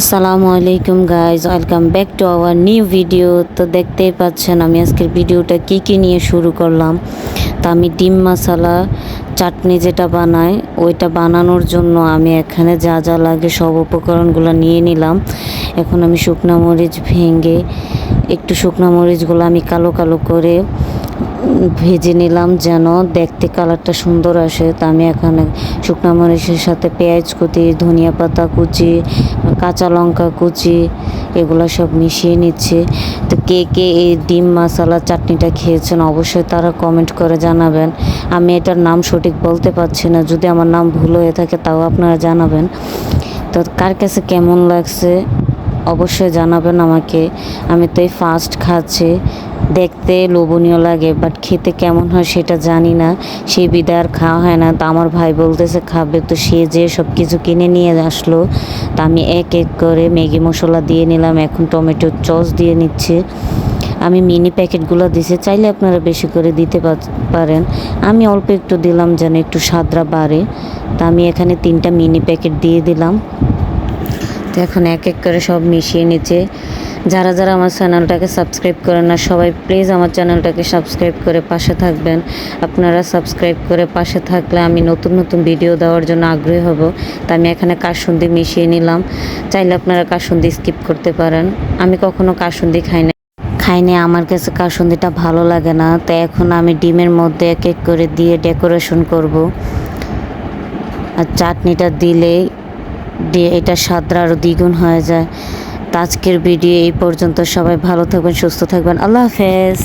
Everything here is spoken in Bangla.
আসসালামু আলাইকুম guys, welcome back to our new video. তো দেখতেই পাচ্ছেন আমি আজকের ভিডিওটা কি নিয়ে শুরু করলাম। তো আমি ডিম মশলা চাটনি যেটা বানাই ওইটা বানানোর জন্য আমি এখানে যা যা লাগে সব উপকরণগুলো নিয়ে নিলাম। এখন আমি শুকনো মরিচ ভেঙে একটু শুকনো মরিচগুলো আমি কালো কালো করে ভেজে নিলাম যেন দেখতে কালারটা সুন্দর আসে। তা আমি এখানে শুকনো মরিচের সাথে পেঁয়াজ কুচি, ধনিয়া পাতা কুচি, কাঁচা লঙ্কা কুচি এগুলো সব মিশিয়ে নিচ্ছি। তো কে কে এই ডিম মশলা চাটনিটা খেয়েছেন অবশ্যই তারা কমেন্ট করে জানাবেন। আমি এটার নাম সঠিক বলতে পারছি না, যদি আমার নাম ভুল হয়ে থাকে তাও আপনারা জানাবেন। তো কার কাছে কেমন লাগছে অবশ্যই জানাবেন আমাকে। আমি তো এই ফার্স্ট খাচ্ছি, দেখতে লোভনীয় লাগে বাট খেতে কেমন হয় সেটা জানি না, সেই বিদায় আর খাওয়া হয় না। তো আমার ভাই বলতেছে খাবে, তো সে যে সব কিছু কিনে নিয়ে আসলো। তা আমি এক এক করে ম্যাগি মশলা দিয়ে নিলাম, এখন টমেটোর সস দিয়ে নিচ্ছি। আমি মিনি প্যাকেটগুলো দিছি, চাইলে আপনারা বেশি করে দিতে পারেন। আমি অল্প একটু দিলাম যেন একটু স্বাদটা বাড়ে। তা আমি এখানে 3টা মিনি প্যাকেট দিয়ে দিলাম। তো এখন এক এক করে সব মিশিয়ে নিচ্ছে। যারা যারা আমার চ্যানেলটাকে সাবস্ক্রাইব করেন না সবাই প্লিজ আমার চ্যানেলটাকে সাবস্ক্রাইব করে পাশে থাকবেন। আপনারা সাবস্ক্রাইব করে পাশে থাকলে আমি নতুন নতুন ভিডিও দেওয়ার জন্য আগ্রহী হব। তা আমি এখানে কাসুন্দি মিশিয়ে নিলাম, চাইলে আপনারা কাসুন্দি স্কিপ করতে পারেন। আমি কখনো কাসুন্দি খাইনি, আমার কাছে কাসুন্দিটা ভালো লাগে না। তো এখন আমি ডিমের মধ্যে এক এক করে দিয়ে ডেকোরেশন করব। আর চাটনিটা দিলে এটা স্বাদটা আরও দ্বিগুণ হয়ে যায়। তো আজকের ভিডিও এই পর্যন্ত, সবাই ভালো থাকবেন, সুস্থ থাকবেন, আল্লাহ হাফেজ।